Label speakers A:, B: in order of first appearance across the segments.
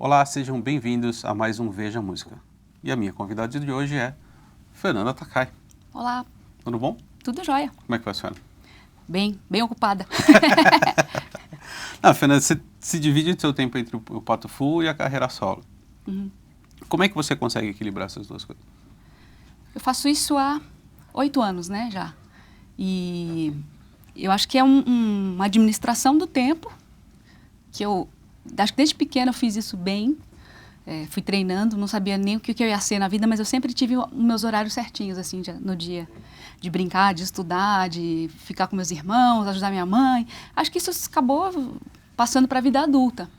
A: Olá, sejam bem-vindos a mais um Veja Música. E a minha convidada de hoje é Fernanda Takai.
B: Olá.
A: Tudo bom?
B: Tudo jóia.
A: Como é que vai a senhora?
B: Bem ocupada.
A: Não, Fernanda, você se divide o seu tempo entre o Pato Fu e a carreira solo.
B: Uhum.
A: Como é que você consegue equilibrar essas duas coisas?
B: Eu faço isso há 8 anos, né, já. E eu acho que é uma administração do tempo, que eu acho que desde pequena eu fiz isso bem. Fui treinando, não sabia nem o que eu ia ser na vida, mas eu sempre tive os meus horários certinhos, assim, no dia. De brincar, de estudar, de ficar com meus irmãos, ajudar minha mãe. Acho que isso acabou passando para a vida adulta.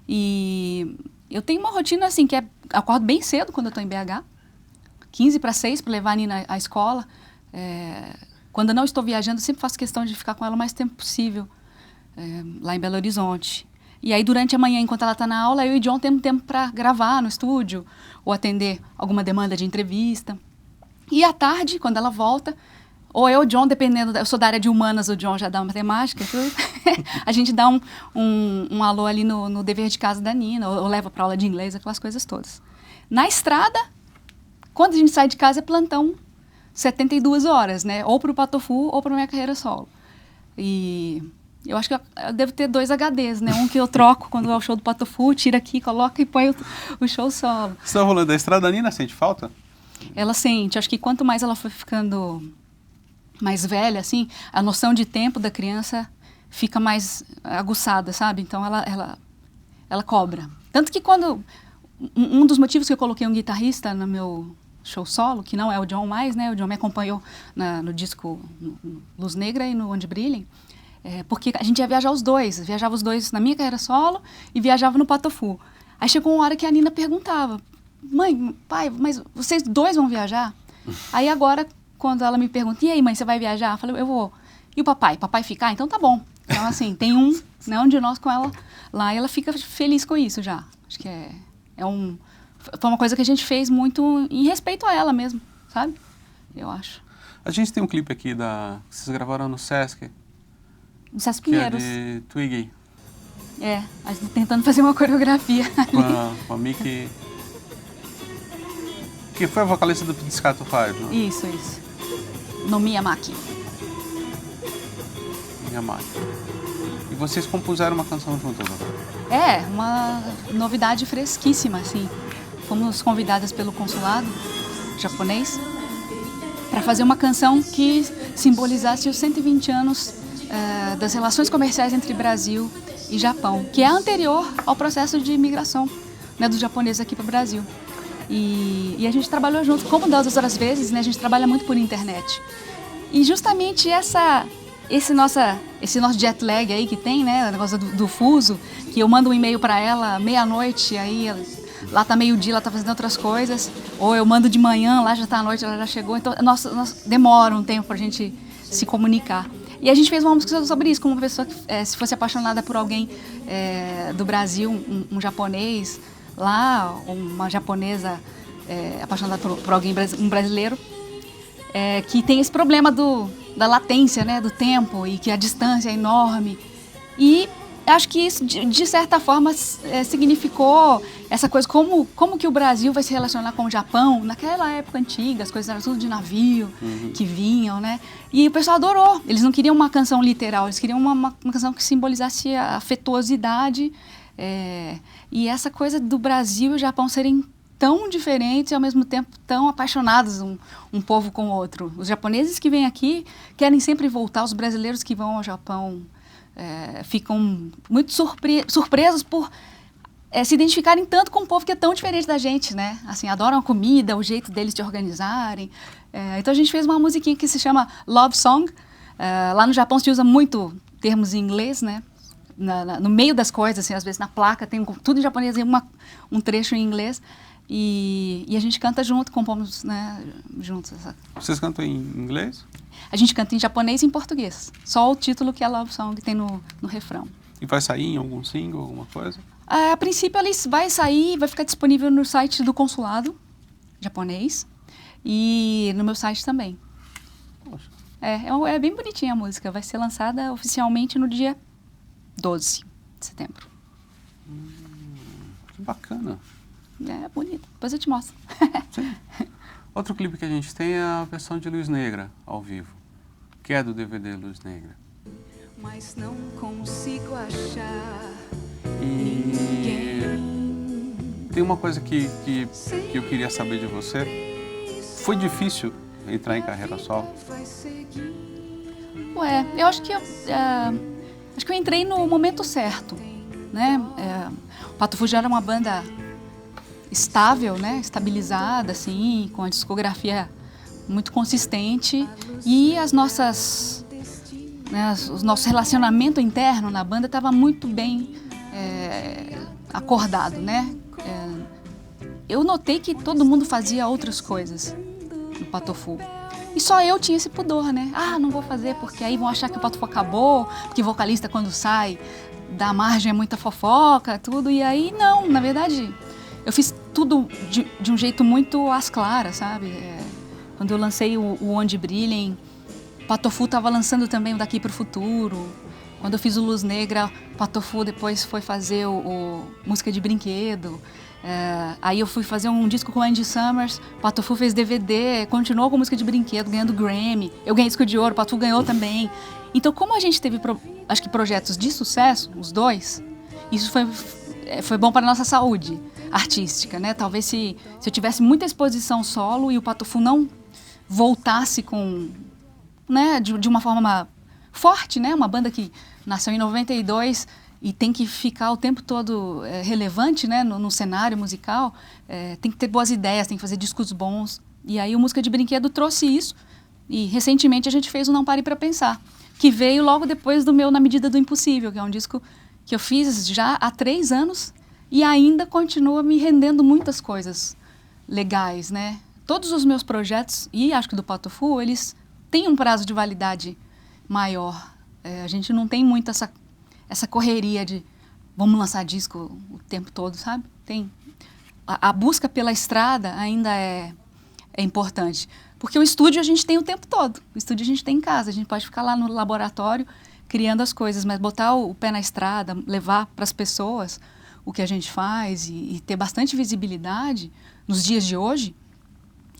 B: E eu tenho uma rotina, assim, que acordo bem cedo quando eu estou em BH, 15 para 6, para levar a Nina à escola. Quando eu não estou viajando, eu sempre faço questão de ficar com ela o mais tempo possível, lá em Belo Horizonte. E aí, durante a manhã, enquanto ela está na aula, eu e o John temos tempo para gravar no estúdio ou atender alguma demanda de entrevista. E à tarde, quando ela volta, ou eu, o John, dependendo, eu sou da área de humanas, o John já dá matemática, tudo. A gente dá um alô ali no dever de casa da Nina, ou leva para aula de inglês, aquelas coisas todas. Na estrada, quando a gente sai de casa, é plantão 72 horas, né? Ou para o Pato Fu ou para minha carreira solo. E eu acho que eu devo ter 2 HDs, né? Um que eu troco quando é o show do Pato Fu, tira aqui, coloca e põe o show solo.
A: Você está rolando da estrada, a Nina sente falta?
B: Ela sente. Acho que quanto mais ela foi ficando mais velha, assim, a noção de tempo da criança fica mais aguçada, sabe? Então ela cobra. Tanto que quando um dos motivos que eu coloquei um guitarrista no meu show solo, que não é o John mais, né? O John me acompanhou no disco Luz Negra e no Onde Brilhem, porque a gente ia viajar os dois. Viajava os dois na minha carreira solo e viajava no Pato Fu. Aí chegou uma hora que a Nina perguntava: mãe, pai, mas vocês dois vão viajar? Aí agora, quando ela me pergunta, e aí, mãe, você vai viajar? Eu falei, eu vou. E o papai? Papai ficar? Então tá bom. Então, assim, tem um de nós com ela lá e ela fica feliz com isso já. Acho que foi uma coisa que a gente fez muito em respeito a ela mesmo, sabe? Eu acho.
A: A gente tem um clipe aqui que vocês gravaram no Sesc.
B: No Sesc
A: Que é
B: Pinheiros.
A: de Twiggy.
B: A gente tentando fazer uma coreografia
A: Com a Miki, que foi a vocalista do Pizzicato 5, né?
B: Isso. No Miyamaki.
A: Miyamaki. E vocês compuseram uma canção juntas, né?
B: Uma novidade fresquíssima, assim. Fomos convidadas pelo consulado japonês para fazer uma canção que simbolizasse os 120 anos das relações comerciais entre Brasil e Japão, que é anterior ao processo de imigração, né, dos japoneses aqui para o Brasil. E a gente trabalhou junto, como das outras vezes, né, a gente trabalha muito por internet. E justamente esse nosso jet lag aí que tem, né, o negócio do fuso, que eu mando um e-mail para ela meia-noite, aí lá tá meio-dia, ela tá fazendo outras coisas, ou eu mando de manhã, lá já tá à noite, ela já chegou, então demora um tempo pra gente se comunicar. E a gente fez uma música sobre isso, como uma pessoa que se fosse apaixonada por alguém do Brasil, um japonês lá, uma japonesa apaixonada por alguém, um brasileiro, que tem esse problema da latência, né, do tempo, e que a distância é enorme. E acho que isso, de certa forma, significou essa coisa, como que o Brasil vai se relacionar com o Japão, naquela época antiga, as coisas eram tudo de navio, que vinham, né? E o pessoal adorou. Eles não queriam uma canção literal, eles queriam uma canção que simbolizasse a afetuosidade, e essa coisa do Brasil e o Japão serem tão diferentes e, ao mesmo tempo, tão apaixonados um povo com o outro. Os japoneses que vêm aqui querem sempre voltar, os brasileiros que vão ao Japão ficam muito surpresos por se identificarem tanto com um povo que é tão diferente da gente, né? Assim, adoram a comida, o jeito deles de organizarem. Então a gente fez uma musiquinha que se chama Love Song. Lá no Japão se usa muito termos em inglês, né? No meio das coisas, assim, às vezes na placa tem tudo em japonês e um trecho em inglês. E a gente canta junto, compomos, né, juntos.
A: Vocês cantam em inglês?
B: A gente canta em japonês e em português. Só o título que é Love Song tem no refrão.
A: E vai sair em algum single, alguma coisa?
B: A princípio, ele vai sair, vai ficar disponível no site do consulado japonês e no meu site também.
A: Poxa.
B: É bem bonitinha a música. Vai ser lançada oficialmente no dia 12 de setembro.
A: Que Que bacana.
B: É bonito. Depois eu te mostro.
A: Sim. Outro clipe que a gente tem é a versão de Luz Negra, ao vivo, que é do DVD Luz Negra.
B: Mas não consigo achar
A: E tem uma coisa que eu queria saber de você. Foi difícil entrar em carreira solo?
B: Ué, eu acho que eu entrei no momento certo, né? O Pato Fu já era uma banda estável, né? Estabilizada, assim, com a discografia muito consistente e o nosso relacionamento interno na banda estava muito bem acordado, né? Eu notei que todo mundo fazia outras coisas no Pato Fu. E só eu tinha esse pudor, né? Ah, não vou fazer porque aí vão achar que o Pato Fu acabou, porque vocalista quando sai dá margem a muita fofoca, tudo. E aí, não, na verdade, eu fiz tudo de um jeito muito às claras, sabe? Quando eu lancei o Onde Brilhem, o Pato Fu estava lançando também o Daqui Pro Futuro. Quando eu fiz o Luz Negra, o Pato Fu depois foi fazer o Música de Brinquedo. Aí eu fui fazer um disco com o Andy Summers, o Pato Fu fez DVD, continuou com música de brinquedo, ganhando Grammy. Eu ganhei disco de ouro, o Pato Fu ganhou também. Então, como a gente teve, acho que projetos de sucesso, os dois, isso foi bom para a nossa saúde artística, né? Talvez se eu tivesse muita exposição solo e o Pato Fu não voltasse com, né, de uma forma forte, né? Uma banda que nasceu em 92 e tem que ficar o tempo todo relevante, né, no cenário musical, tem que ter boas ideias, tem que fazer discos bons. E aí o Música de Brinquedo trouxe isso e recentemente a gente fez o Não Pare Pra Pensar, que veio logo depois do meu Na Medida do Impossível, que é um disco que eu fiz já há 3 anos e ainda continua me rendendo muitas coisas legais, né? Todos os meus projetos, e acho que do Pato Fu, eles têm um prazo de validade maior. A gente não tem muito essa correria de vamos lançar disco o tempo todo, sabe? A busca pela estrada ainda é importante. Porque o estúdio a gente tem o tempo todo. O estúdio a gente tem em casa. A gente pode ficar lá no laboratório criando as coisas, mas botar o pé na estrada, levar para as pessoas o que a gente faz e ter bastante visibilidade nos dias de hoje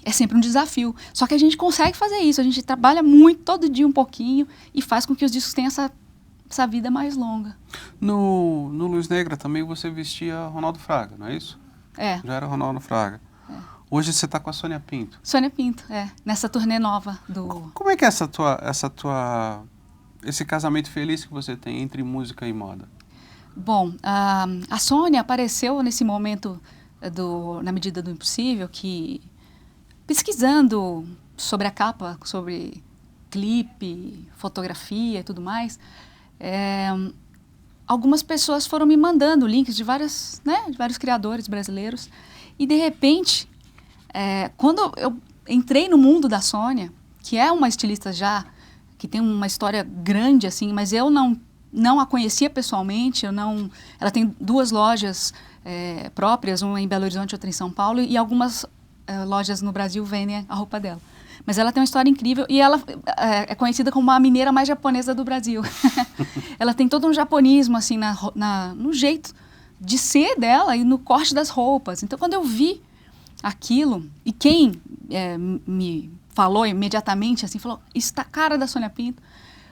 B: é sempre um desafio. Só que a gente consegue fazer isso. A gente trabalha muito, todo dia um pouquinho e faz com que os discos tenham essa vida mais longa.
A: No Luz Negra também você vestia Ronaldo Fraga, não é isso? Já era Ronaldo Fraga. Hoje você está com a Sônia Pinto.
B: Sônia Pinto, nessa turnê nova do...
A: Como é que é esse casamento feliz que você tem entre música e moda?
B: Bom, a Sônia apareceu nesse momento Na Medida do Impossível, que pesquisando sobre a capa, sobre clipe, fotografia e tudo mais, algumas pessoas foram me mandando links de vários criadores brasileiros e de repente, quando eu entrei no mundo da Sônia, que é uma estilista já que tem uma história grande assim, mas eu não a conhecia pessoalmente, ela tem 2 lojas próprias, uma em Belo Horizonte e outra em São Paulo, e algumas lojas no Brasil vendem a roupa dela. Mas ela tem uma história incrível e ela é conhecida como a mineira mais japonesa do Brasil. Ela tem todo um japonismo assim, no jeito de ser dela e no corte das roupas. Então, quando eu vi aquilo, e quem me falou imediatamente, assim, falou, isso tá a cara da Sônia Pinto,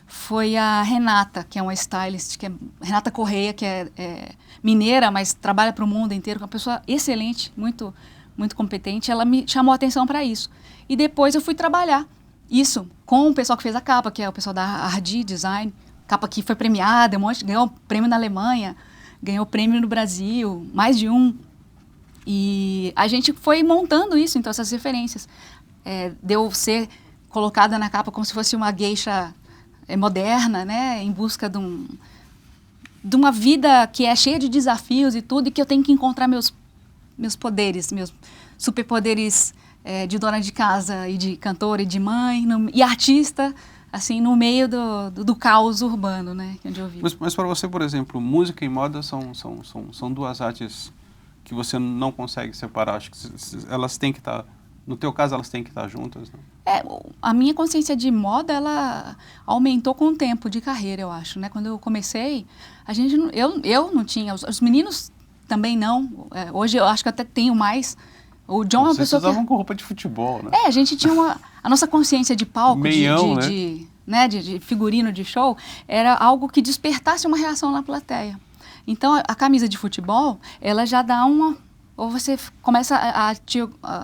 B: foi a Renata, que é uma stylist, Renata Correia, que é mineira, mas trabalha para o mundo inteiro, uma pessoa excelente, muito, muito competente. Ela me chamou a atenção para isso. E depois eu fui trabalhar isso com o pessoal que fez a capa, que é o pessoal da Ardi Design, capa que foi premiada, ganhou prêmio na Alemanha, ganhou prêmio no Brasil, mais de um. E a gente foi montando isso, então, essas referências. Deu ser colocada na capa como se fosse uma geisha moderna, né, em busca de uma vida que é cheia de desafios e tudo, e que eu tenho que encontrar meus poderes, meus superpoderes de dona de casa e de cantora e de mãe e artista, assim, no meio do caos urbano, né, onde eu vivo.
A: Mas para você, por exemplo, música e moda são 2 artes que você não consegue separar. Acho que elas têm que estar... No teu caso, elas têm que estar juntas, né?
B: A minha consciência de moda, ela aumentou com o tempo de carreira, eu acho, né? Quando eu comecei, eu não tinha... Os meninos também não. Hoje eu acho que até tenho mais. O John é uma pessoa
A: Vocês usavam com roupa de futebol, né?
B: a gente tinha a nossa consciência de palco,
A: Meião,
B: de figurino de show, era algo que despertasse uma reação na plateia. Então, a camisa de futebol, ela já dá ou você começa a te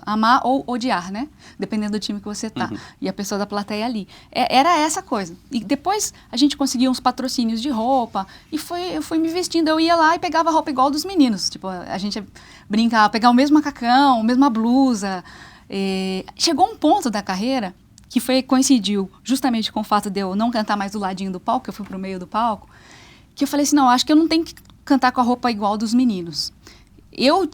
B: amar ou odiar, né? Dependendo do time que você tá. E a pessoa da plateia ali. Era essa coisa. E depois a gente conseguia uns patrocínios de roupa e eu fui me vestindo. Eu ia lá e pegava a roupa igual dos meninos. Tipo, a gente brincava, pegar o mesmo macacão, a mesma blusa. Chegou um ponto da carreira que coincidiu justamente com o fato de eu não cantar mais do ladinho do palco, eu fui pro meio do palco, que eu falei assim, não, acho que eu não tenho que cantar com a roupa igual dos meninos. Eu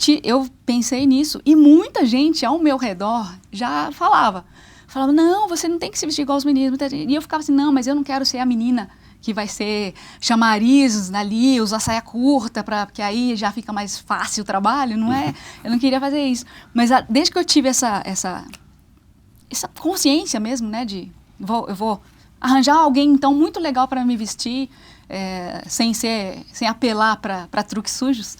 B: pensei nisso e muita gente ao meu redor já falava, não, você não tem que se vestir igual os meninos. E eu ficava assim, não, mas eu não quero ser a menina que vai ser chamariz ali, usar saia curta, porque aí já fica mais fácil o trabalho, não é? Eu não queria fazer isso. Mas desde que eu tive essa consciência mesmo, né, eu vou arranjar alguém, então, muito legal para me vestir, sem apelar para truques sujos,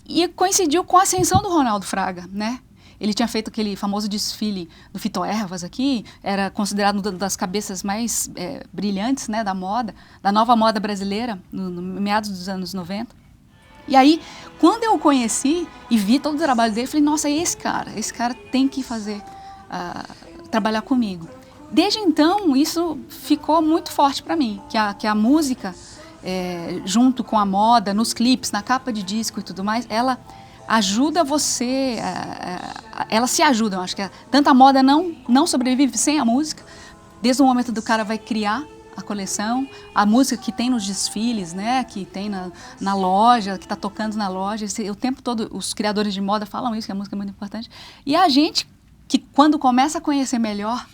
B: e coincidiu com a ascensão do Ronaldo Fraga, né? Ele tinha feito aquele famoso desfile do Fito Ervas aqui, era considerado uma das cabeças mais brilhantes, né, da nova moda brasileira, no meados dos anos 90. E aí, quando eu o conheci e vi todo o trabalho dele, falei, nossa, esse cara tem que trabalhar comigo. Desde então, isso ficou muito forte para mim, que a música, junto com a moda, nos clipes, na capa de disco e tudo mais, ela ajuda você, elas se ajudam. Acho que tanto a moda não sobrevive sem a música, desde o momento do cara vai criar a coleção, a música que tem nos desfiles, né, que tem na loja, que está tocando na loja, o tempo todo os criadores de moda falam isso, que a música é muito importante. E a gente, que quando começa a conhecer melhor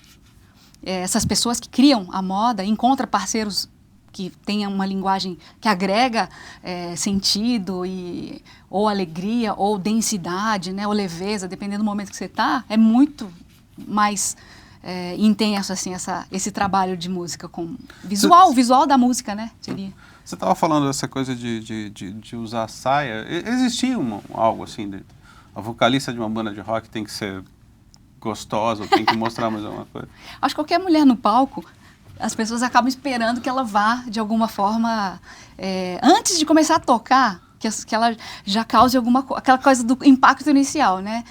B: essas pessoas que criam a moda, encontra parceiros que tenham uma linguagem que agrega sentido, ou alegria, ou densidade, né, ou leveza, dependendo do momento que você está, é muito mais intenso assim, esse trabalho de música com o visual da música, né? Seria.
A: Você estava falando dessa coisa de usar saia. Existia algo assim, a vocalista de uma banda de rock tem que ser gostosa, ou tem que mostrar mais alguma coisa?
B: Acho que qualquer mulher no palco, as pessoas acabam esperando que ela vá, de alguma forma, antes de começar a tocar, que ela já cause aquela coisa do impacto inicial, né?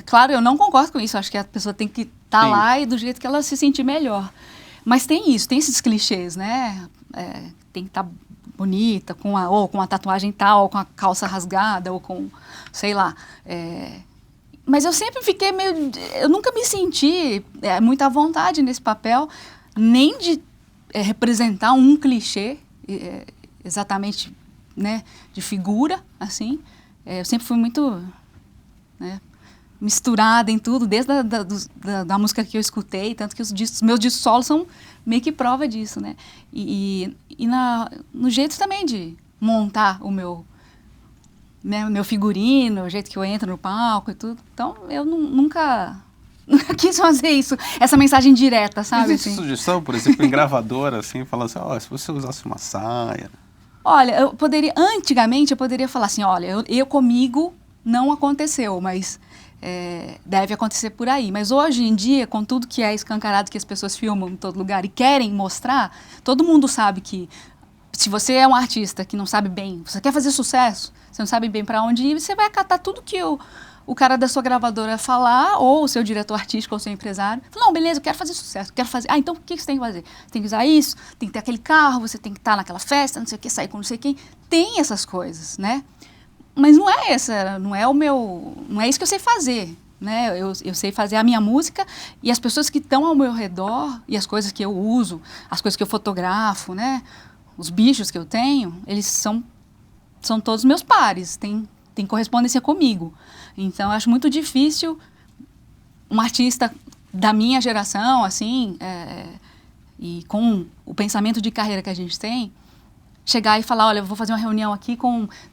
B: Claro, eu não concordo com isso, acho que a pessoa tem que estar lá e do jeito que ela se sentir melhor. Mas tem esses clichês, né? Tem que estar bonita, ou com a tatuagem tal, ou com a calça rasgada, ou com, sei lá... Mas eu sempre fiquei eu nunca me senti muito à vontade nesse papel, nem de representar um clichê exatamente, né, de figura, assim. Eu sempre fui muito, né, misturada em tudo, desde da música que eu escutei, tanto que meus discos solos são meio que prova disso, né? E no jeito também de montar o meu figurino, o jeito que eu entro no palco e tudo. Então, eu nunca quis fazer isso, essa mensagem direta, sabe?
A: Existe sugestão, por exemplo, em gravadora, assim, falando assim, se você usasse uma saia...
B: Olha, antigamente eu poderia falar assim, olha, eu comigo não aconteceu, mas deve acontecer por aí. Mas hoje em dia, com tudo que é escancarado, que as pessoas filmam em todo lugar e querem mostrar, todo mundo sabe que se você é um artista que não sabe bem, você quer fazer sucesso, você não sabe bem para onde ir, você vai acatar tudo que o cara da sua gravadora falar, ou o seu diretor artístico, ou o seu empresário. Fala, não, beleza, eu quero fazer sucesso, quero fazer... então o que você tem que fazer? Você tem que usar isso, tem que ter aquele carro, você tem que estar naquela festa, não sei o que, sair com não sei quem. Tem essas coisas, né? Mas não é isso que eu sei fazer, né? Eu sei fazer a minha música e as pessoas que estão ao meu redor, e as coisas que eu uso, as coisas que eu fotografo, né? Os bichos que eu tenho, eles são todos meus pares, tem correspondência comigo. Então, eu acho muito difícil um artista da minha geração, assim, e com o pensamento de carreira que a gente tem, chegar e falar, olha, eu vou fazer uma reunião aqui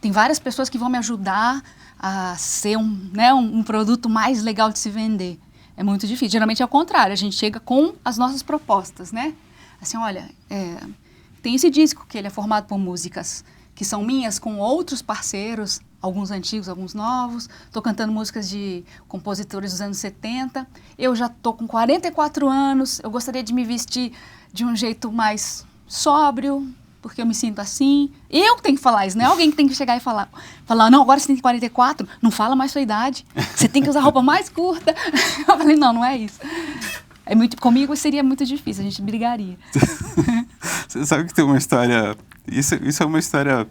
B: tem várias pessoas que vão me ajudar a ser um produto mais legal de se vender. É muito difícil. Geralmente é o contrário, a gente chega com as nossas propostas, né? Assim, olha, tem esse disco que ele é formado por músicas que são minhas com outros parceiros, alguns antigos, alguns novos. Estou cantando músicas de compositores dos anos 70. Eu já estou com 44 anos, eu gostaria de me vestir de um jeito mais sóbrio, porque eu me sinto assim. Eu tenho que falar isso, não é alguém que tem que chegar e falar, não, agora você tem 44, não fala mais sua idade, você tem que usar roupa mais curta. Eu falei, não é isso. Comigo seria muito difícil, a gente brigaria.
A: Você sabe que tem uma história, isso é uma história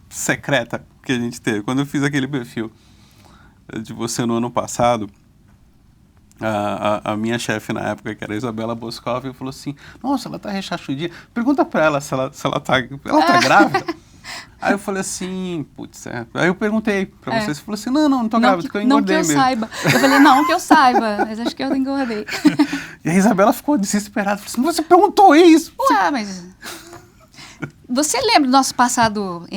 A: secreta que a gente teve. Quando eu fiz aquele perfil de você no ano passado, a minha chefe na época, que era a Isabela Boscov, falou assim, nossa, ela tá rechachudinha, pergunta pra ela se ela tá grávida. Aí eu falei assim, putz, Aí eu perguntei pra você falou assim, não tô grávida, porque eu engordei mesmo.
B: Não que eu saiba. Eu falei, não que eu saiba, mas acho que eu engordei.
A: E a Isabela ficou desesperada, falou assim, você perguntou isso?
B: Ué, mas... Você lembra do nosso passado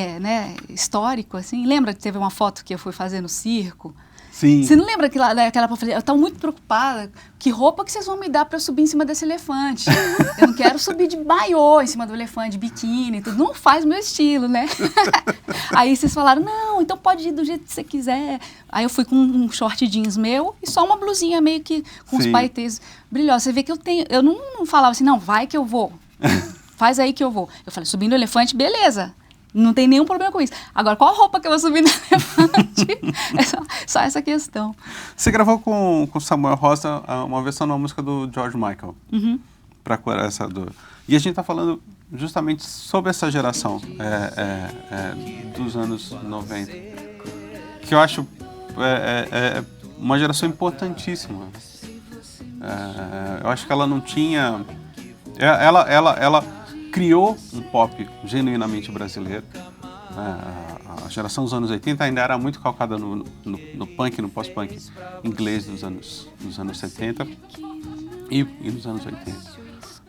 B: histórico, assim? Lembra que teve uma foto que eu fui fazer no circo?
A: Sim.
B: Você não lembra daquela pra fazer? Eu estava muito preocupada. Que roupa que vocês vão me dar para eu subir em cima desse elefante? Eu não quero subir de maiô em cima do elefante, de biquíni e tudo. Não faz meu estilo, né? Aí vocês falaram, não, então pode ir do jeito que você quiser. Aí eu fui com um short jeans meu e só uma blusinha meio que com os paetês brilhosos. Você vê que eu não falava assim, não, vai que eu vou. Faz aí que eu vou. Eu falei, subindo o elefante, beleza. Não tem nenhum problema com isso. Agora, qual a roupa que eu vou subir no elefante? É só essa questão.
A: Você gravou com Samuel Rosa uma versão de uma música do George Michael.
B: Uhum.
A: Para curar essa dor. E a gente está falando justamente sobre essa geração dos anos 90. Que eu acho uma geração importantíssima. Eu acho que ela não tinha... Ela criou um pop genuinamente brasileiro. A geração dos anos 80 ainda era muito calcada no punk, no pós-punk inglês dos anos 70 e nos anos 80.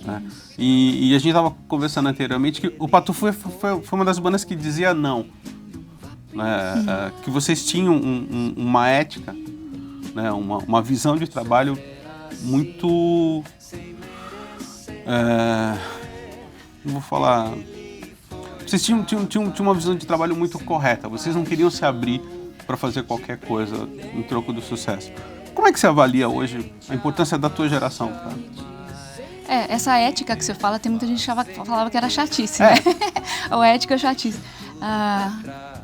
A: Né? E a gente estava conversando anteriormente que o Patufu foi uma das bandas que dizia não. Que vocês tinham uma ética, né? uma visão de trabalho muito... não vou falar... Vocês tinham uma visão de trabalho muito correta. Vocês não queriam se abrir para fazer qualquer coisa em troco do sucesso. Como é que você avalia hoje a importância da tua geração? Tá?
B: Essa ética que você fala, tem muita gente que falava que era chatice, né? Ou ética é chatice.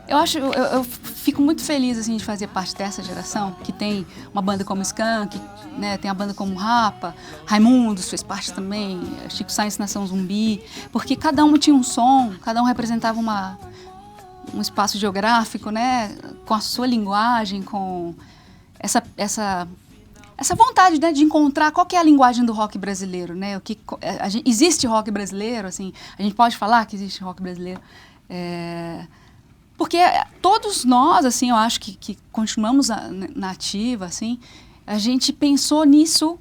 B: Eu fico muito feliz assim, de fazer parte dessa geração, que tem uma banda como Skank, né, tem a banda como Rapa, Raimundos fez parte também, Chico Science Nação Zumbi, porque cada um tinha um som, cada um representava um espaço geográfico, né, com a sua linguagem, com essa vontade, né, de encontrar qual que é a linguagem do rock brasileiro, né, existe rock brasileiro, assim, a gente pode falar que existe rock brasileiro, porque todos nós, assim, eu acho que continuamos na ativa, assim, a gente pensou nisso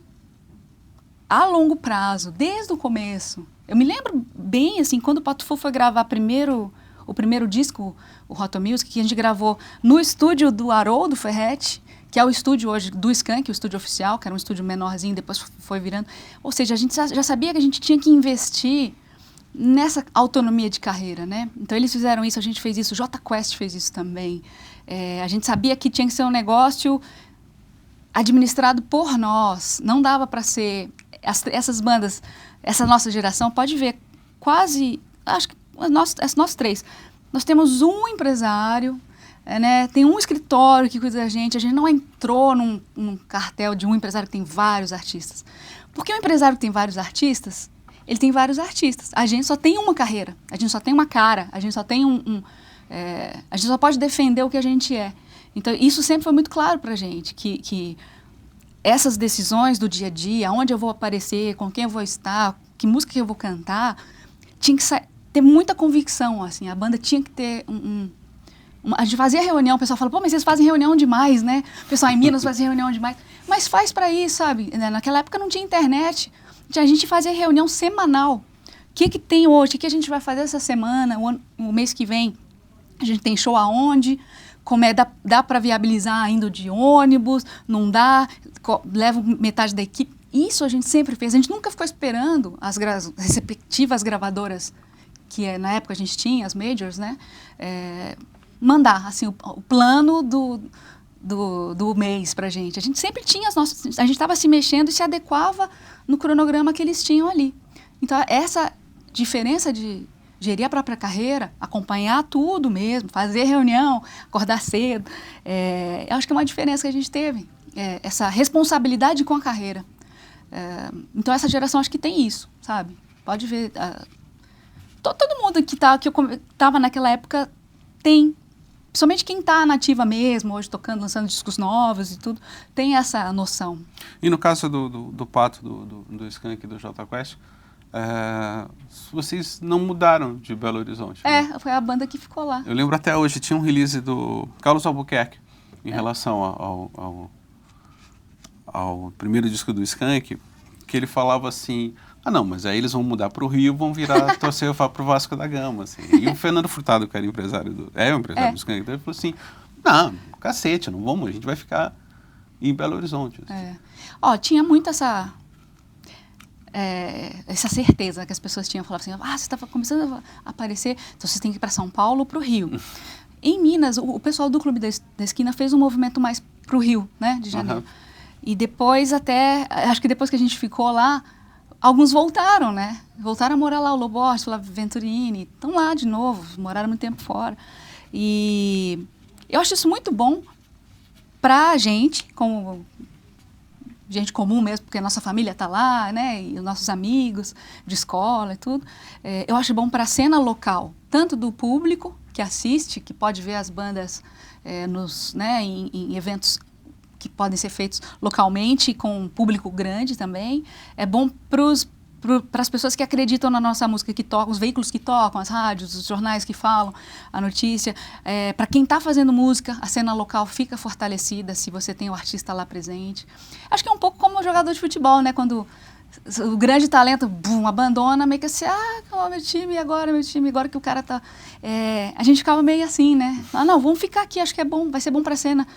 B: a longo prazo, desde o começo. Eu me lembro bem, assim, quando o Patufu foi gravar o primeiro disco, o Roto Music, que a gente gravou no estúdio do Haroldo Ferretti, que é o estúdio hoje do Skank, o estúdio oficial, que era um estúdio menorzinho, depois foi virando. Ou seja, a gente já sabia que a gente tinha que investir nessa autonomia de carreira, né? Então eles fizeram isso, a gente fez isso, o Jota Quest fez isso também. A gente sabia que tinha que ser um negócio administrado por nós, não dava para ser... Essas bandas, essa nossa geração, pode ver, quase, acho que nós três, nós temos um empresário, né? Tem um escritório que cuida da gente, a gente não entrou num cartel de um empresário que tem vários artistas. Porque o empresário que tem vários artistas, ele tem vários artistas. A gente só tem uma carreira, a gente só tem uma cara, a gente só tem a gente só pode defender o que a gente é. Então, isso sempre foi muito claro pra gente, que essas decisões do dia a dia, onde eu vou aparecer, com quem eu vou estar, que música que eu vou cantar, tinha que ter muita convicção, assim, a banda tinha que ter a gente fazia reunião, o pessoal fala, pô, mas vocês fazem reunião demais, né? O pessoal em Minas fazia reunião demais. Mas faz pra ir, sabe? Naquela época não tinha internet. A gente fazia reunião semanal. O que tem hoje? O que a gente vai fazer essa semana? O mês que vem a gente tem show aonde? Como dá para viabilizar indo de ônibus? Não dá? Leva metade da equipe. Isso a gente sempre fez. A gente nunca ficou esperando as respectivas gravadoras que na época a gente tinha, as majors, né? Mandar, assim, o plano do mês pra gente. A gente sempre tinha a gente estava se mexendo e se adequava no cronograma que eles tinham ali. Então, essa diferença de gerir a própria carreira, acompanhar tudo mesmo, fazer reunião, acordar cedo, eu acho que é uma diferença que a gente teve, essa responsabilidade com a carreira. Então, essa geração acho que tem isso, sabe? Pode ver, todo mundo que eu estava naquela época tem, principalmente quem está nativa mesmo, hoje tocando, lançando discos novos e tudo, tem essa noção.
A: E no caso do Pato, do Skank e do Jota Quest, vocês não mudaram de Belo Horizonte? Né?
B: Foi a banda que ficou lá.
A: Eu lembro até hoje, tinha um release do Carlos Albuquerque em relação ao primeiro disco do Skank, que ele falava assim, não, mas aí eles vão mudar para o Rio, vão virar torcer para o Vasco da Gama, assim. E o Fernando Furtado, que era empresário do Skank, então ele falou assim, não, cacete, não vamos, a gente vai ficar em Belo Horizonte. Assim.
B: Tinha muito essa certeza que as pessoas tinham, falavam assim, você estava começando a aparecer, então vocês têm que ir para São Paulo ou para o Rio. Em Minas, o pessoal do Clube da Esquina fez um movimento mais para o Rio, né, de janeiro. Uhum. E depois acho que depois que a gente ficou lá, alguns voltaram, né? Voltaram a morar lá, o Lobo Ortiz, o Venturini, estão lá de novo, moraram muito tempo fora. E eu acho isso muito bom pra gente, como gente comum mesmo, porque a nossa família está lá, né? E os nossos amigos de escola e tudo. Eu acho bom para a cena local, tanto do público que assiste, que pode ver as bandas em eventos que podem ser feitos localmente, com um público grande também. É bom para as pessoas que acreditam na nossa música, que tocam, os veículos que tocam, as rádios, os jornais que falam a notícia. Para quem está fazendo música, a cena local fica fortalecida se você tem o artista lá presente. Acho que é um pouco como o jogador de futebol, né? Quando o grande talento, abandona, meio que assim, meu time, agora que o cara tá... a gente ficava meio assim, né? Não, vamos ficar aqui, acho que é bom, vai ser bom para a cena.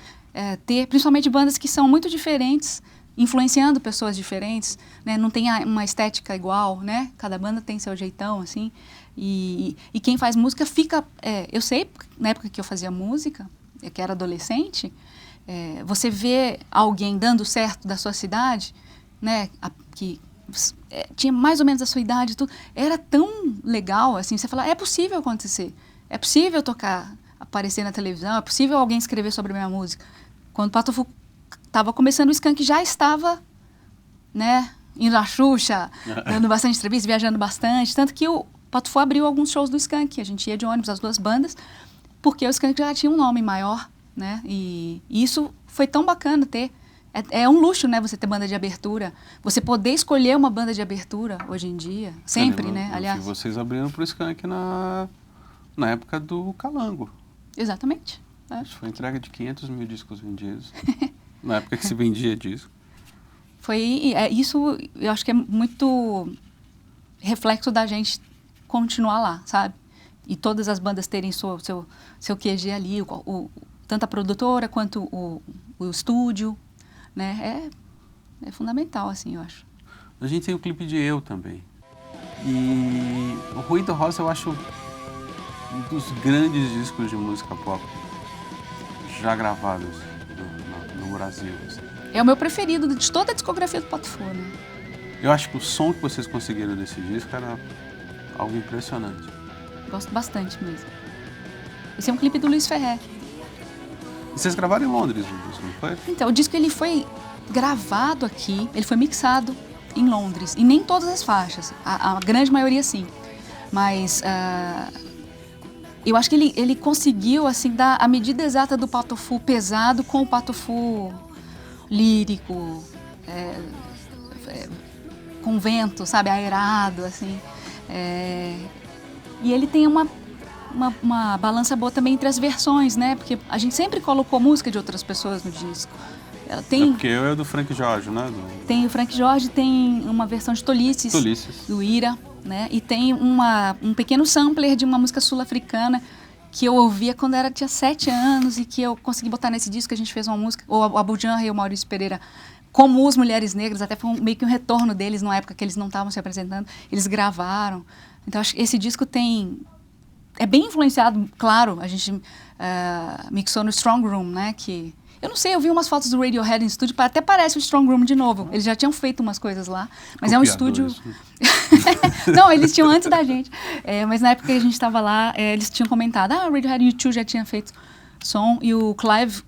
B: Ter, principalmente bandas que são muito diferentes, influenciando pessoas diferentes, né? Não tem uma estética igual, né? Cada banda tem seu jeitão, assim. E quem faz música fica... eu sei, na época que eu fazia música, que era adolescente, você vê alguém dando certo da sua cidade, né? Que tinha mais ou menos a sua idade e tudo. Era tão legal, assim, você falar, é possível acontecer. É possível tocar, aparecer na televisão, é possível alguém escrever sobre a minha música. Quando o Pato Fu estava começando, o Skank já estava, né, indo à Xuxa, dando bastante entrevista, viajando bastante. Tanto que o Pato Fu abriu alguns shows do Skank. A gente ia de ônibus, as duas bandas, porque o Skank já tinha um nome maior, né? E isso foi tão bacana ter. É um luxo, né, você ter banda de abertura. Você poder escolher uma banda de abertura hoje em dia. Sempre, né? Aliás.
A: Vocês abriram para o Skank na época do Calango.
B: Exatamente.
A: Isso foi entrega de 500 mil discos vendidos. Na época que se vendia disco.
B: Isso eu acho que é muito reflexo da gente continuar lá, sabe? E todas as bandas terem seu QG ali, tanto a produtora quanto o estúdio, né? É fundamental, assim, eu acho.
A: A gente tem o clipe de Eu também. E o Ruído Rosa eu acho um dos grandes discos de música pop já gravados no Brasil. Assim.
B: É o meu preferido de toda a discografia do Pato Fu, né?
A: Eu acho que o som que vocês conseguiram desse disco era algo impressionante.
B: Gosto bastante mesmo. Esse é um clipe do Luiz Ferré.
A: E vocês gravaram em Londres o disco, não foi?
B: Então, o disco ele foi gravado aqui, ele foi mixado em Londres. E nem todas as faixas, a grande maioria sim. Mas eu acho que ele conseguiu assim, dar a medida exata do Pato Fu pesado com o Pato Fu lírico, com vento, sabe, aerado, assim. E ele tem uma balança boa também entre as versões, né? Porque a gente sempre colocou música de outras pessoas no disco.
A: Porque eu é do Frank Jorge, né?
B: Tem o Frank Jorge, tem uma versão de Tolices. Do Ira, né? E tem um pequeno sampler de uma música sul-africana que eu ouvia quando tinha 7 anos e que eu consegui botar nesse disco. A gente fez uma música, o Abu Janra e o Maurício Pereira, como os Mulheres Negras, até foi meio que um retorno deles numa época que eles não estavam se apresentando, eles gravaram. Então, acho que esse disco é bem influenciado, claro, a gente mixou no Strong Room, né, que... Eu não sei, eu vi umas fotos do Radiohead em estúdio, até parece o Strong Room de novo. Eles já tinham feito umas coisas lá, mas é um estúdio... Não, eles tinham antes da gente. Mas na época que a gente estava lá, eles tinham comentado, o Radiohead e o U2 já tinha feito som, e o Clive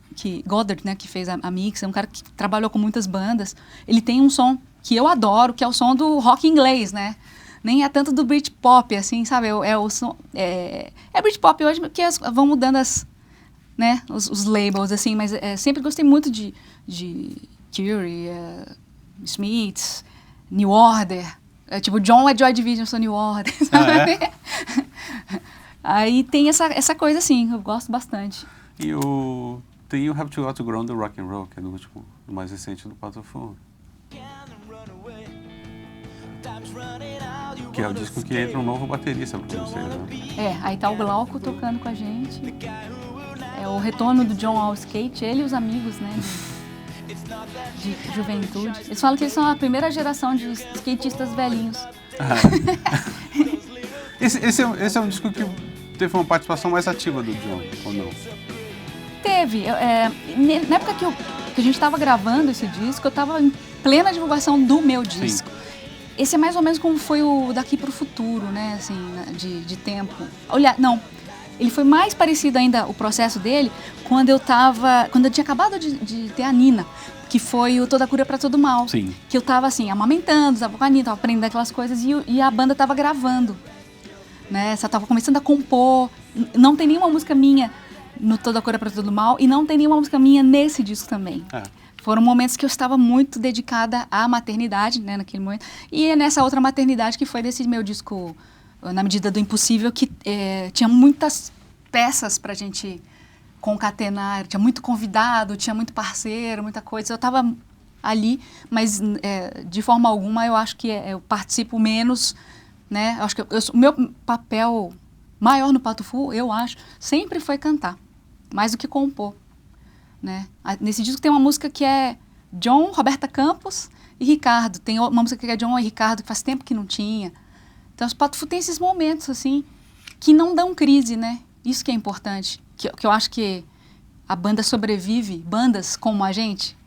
B: Goddard, né, que fez a mix, é um cara que trabalhou com muitas bandas, ele tem um som que eu adoro, que é o som do rock inglês, né? Nem é tanto do Britpop, assim, sabe? O som... É Britpop hoje, porque vão mudando né, os labels, assim, mas sempre gostei muito de Cure, Smiths, New Order, tipo, John é Joy Division, eu sou New Order, sabe? Aí tem essa coisa, assim, eu gosto bastante.
A: E tem o Have to Go to Ground do Rock and Roll, que é do mais recente do Pato Fu. Que é o disco que entra um novo baterista pra vocês, né?
B: Aí tá o Glauco tocando com a gente. É o retorno do John ao skate, ele e os amigos, né, de juventude. Eles falam que eles são a primeira geração de skatistas velhinhos.
A: Esse é um disco que teve uma participação mais ativa do John, ou não?
B: Teve. Na época que a gente estava gravando esse disco, eu estava em plena divulgação do meu disco. Sim. Esse é mais ou menos como foi o Daqui para o Futuro, né, assim, de tempo. Não. Ele foi mais parecido ainda, o processo dele, quando eu tinha acabado de ter a Nina, que foi o Toda Cura para Todo Mal. Sim. Que eu tava assim, amamentando, tava com a Nina, tava aprendendo aquelas coisas e a banda tava gravando, né? Só tava começando a compor, não tem nenhuma música minha no Toda Cura para Todo Mal e não tem nenhuma música minha nesse disco também. Foram momentos que eu estava muito dedicada à maternidade, né, naquele momento, e nessa outra maternidade que foi desse meu disco... Na Medida do Impossível, que tinha muitas peças pra gente concatenar, tinha muito convidado, tinha muito parceiro, muita coisa. Eu estava ali, mas de forma alguma eu acho que eu participo menos, né? Eu acho que o meu papel maior no Pato Fu, eu acho, sempre foi cantar, mais do que compor, né? Nesse disco tem uma música que é John, Roberta Campos e Ricardo. Tem uma música que é John e Ricardo, que faz tempo que não tinha. Então, os Pato Fu tem esses momentos, assim, que não dão crise, né? Isso que é importante. Que eu acho que a banda sobrevive, bandas como a gente,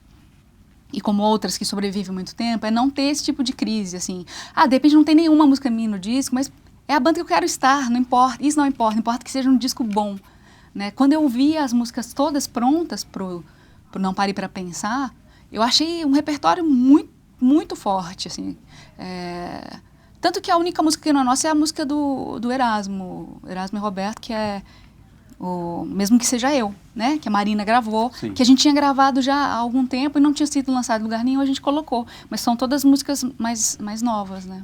B: e como outras que sobrevivem muito tempo, é não ter esse tipo de crise, assim. De repente não tem nenhuma música minha no disco, mas é a banda que eu quero estar, não importa. Isso não importa que seja um disco bom, né? Quando eu vi as músicas todas prontas pro Não Pare Pra Pensar, eu achei um repertório muito, muito forte, assim. Tanto que a única música que não é nossa é a música do Erasmo e Roberto, que é o Mesmo Que Seja Eu, né? Que a Marina gravou, sim, que a gente tinha gravado já há algum tempo e não tinha sido lançado em lugar nenhum, a gente colocou. Mas são todas músicas mais novas, né?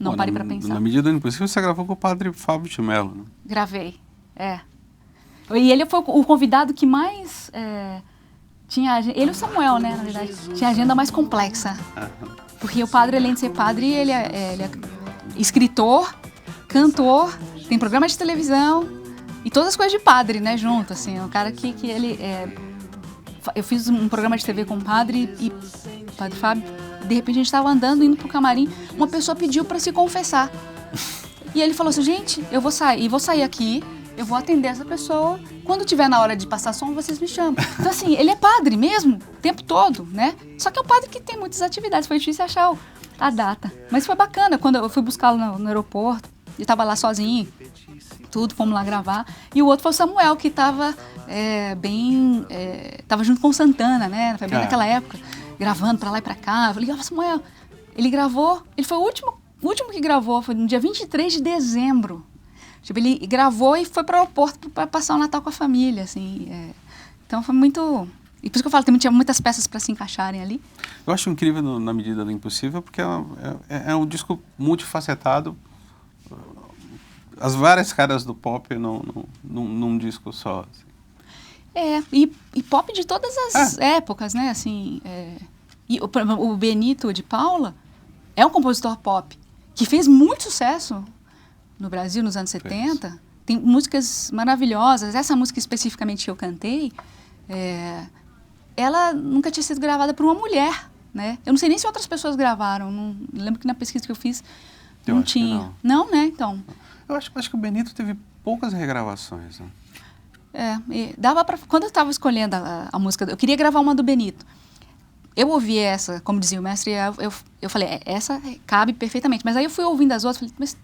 B: Não Pare Pra Pensar.
A: Na Medida do Impossível, você gravou com o padre Fábio de Mello, né?
B: Gravei, E ele foi o convidado que mais tinha... Ele e o Samuel, né, na verdade, tinha a agenda mais complexa. Porque o padre, além de ser padre, ele é escritor, cantor, tem programa de televisão e todas as coisas de padre, né, junto, assim. Um cara que ele... Eu fiz um programa de TV com o padre e o padre Fábio, de repente a gente estava andando, indo pro camarim, uma pessoa pediu para se confessar. E ele falou assim, gente, eu vou sair aqui, eu vou atender essa pessoa, quando tiver na hora de passar som, vocês me chamam. Então, assim, ele é padre mesmo, o tempo todo, né? Só que é um padre que tem muitas atividades, foi difícil achar a data. Mas foi bacana, quando eu fui buscá-lo no aeroporto, ele estava lá sozinho, tudo, fomos lá gravar. E o outro foi o Samuel, que estava estava junto com o Santana, né? Foi bem naquela época, gravando pra lá e pra cá. Eu falei, Samuel, ele gravou, ele foi o último que gravou, foi no dia 23 de dezembro. Tipo, ele gravou e foi para o aeroporto para passar o Natal com a família, assim. Então foi muito... E por isso que eu falo, tinha muitas peças para se encaixarem ali.
A: Eu acho incrível Na Medida do Impossível, porque é um disco multifacetado. As várias caras do pop num disco só. Assim.
B: E pop de todas as épocas, né? Assim, e o Benito de Paula é um compositor pop que fez muito sucesso no Brasil nos anos 70, tem músicas maravilhosas. Essa música especificamente que eu cantei, ela nunca tinha sido gravada por uma mulher, né? Eu não sei nem se outras pessoas gravaram. Não lembro que na pesquisa que eu fiz
A: Eu
B: não
A: acho que
B: tinha. Não, né? Então.
A: Eu acho que o Benito teve poucas regravações, né?
B: Dava para. Quando eu estava escolhendo a música, eu queria gravar uma do Benito. Eu ouvi essa, como dizia o mestre, eu falei, essa cabe perfeitamente. Mas aí eu fui ouvindo as outras, falei, mas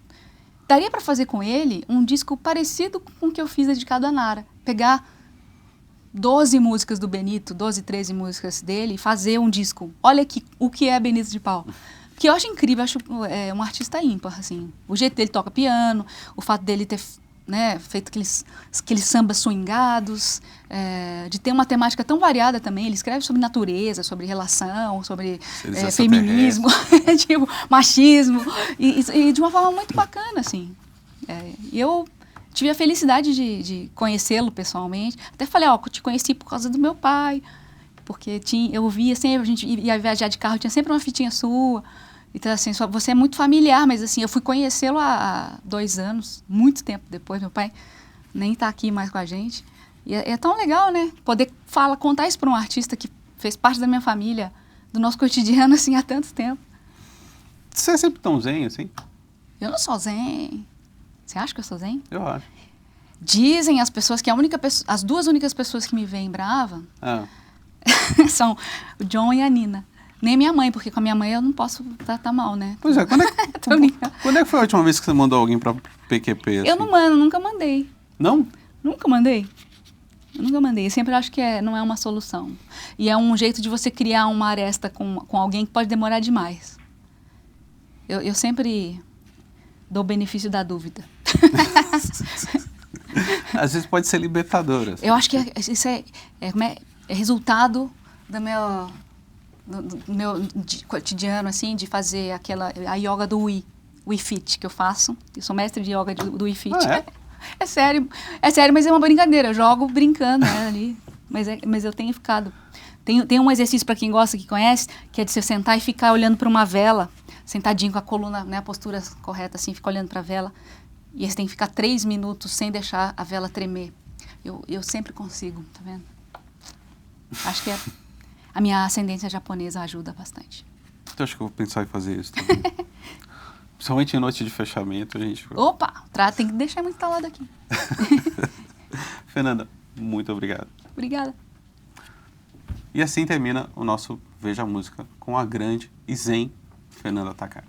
B: daria para fazer com ele um disco parecido com o que eu fiz dedicado a Nara. Pegar 12 músicas do Benito, 12, 13 músicas dele e fazer um disco. Olha aqui o que é Benito de Paula. Que eu acho incrível, eu acho um artista ímpar, assim. O jeito dele toca piano, o fato dele ter, né, feito aqueles sambas swingados, de ter uma temática tão variada também. Ele escreve sobre natureza, sobre relação, sobre feminismo, tipo, machismo, e de uma forma muito bacana, assim. E eu tive a felicidade de conhecê-lo pessoalmente. Até falei, eu te conheci por causa do meu pai, porque eu via sempre, a gente ia viajar de carro, tinha sempre uma fitinha sua. Então, assim, você é muito familiar, mas assim, eu fui conhecê-lo há 2 anos, muito tempo depois. Meu pai nem está aqui mais com a gente. E é tão legal, né? Poder contar isso para um artista que fez parte da minha família, do nosso cotidiano, assim, há tanto tempo.
A: Você é sempre tão zen, assim?
B: Eu não sou zen. Você acha que eu sou zen?
A: Eu acho.
B: Dizem as pessoas que as 2 únicas pessoas que me veem brava são o John e a Nina. Nem minha mãe, porque com a minha mãe eu não posso tratar mal, né?
A: Pois é, quando é que foi a última vez que você mandou alguém pra PQP? Assim?
B: Eu não mando, nunca mandei.
A: Não?
B: Nunca mandei. Eu nunca mandei. Eu sempre acho que não é uma solução. E é um jeito de você criar uma aresta com alguém que pode demorar demais. Eu sempre dou o benefício da dúvida.
A: Às vezes pode ser libertador. Assim.
B: Eu acho que isso é resultado do meu cotidiano, assim, de fazer a yoga do Wii Fit que eu faço. Eu sou mestre de yoga do Wii Fit. É sério, mas é uma brincadeira. Eu jogo brincando, né, ali. Mas eu tenho ficado... Tem um exercício para quem gosta, que conhece, que é de você sentar e ficar olhando para uma vela, sentadinho com a coluna, né, a postura correta, assim, fica olhando para a vela. E aí você tem que ficar 3 minutos sem deixar a vela tremer. Eu sempre consigo, tá vendo? Acho que a minha ascendência japonesa ajuda bastante.
A: Eu acho que eu vou pensar em fazer isso também. Principalmente em noite de fechamento, a gente...
B: Opa! Tem que deixar muito instalado aqui.
A: Fernanda, muito obrigado.
B: Obrigada.
A: E assim termina o nosso Veja a Música com a grande e zen Fernanda Takaki.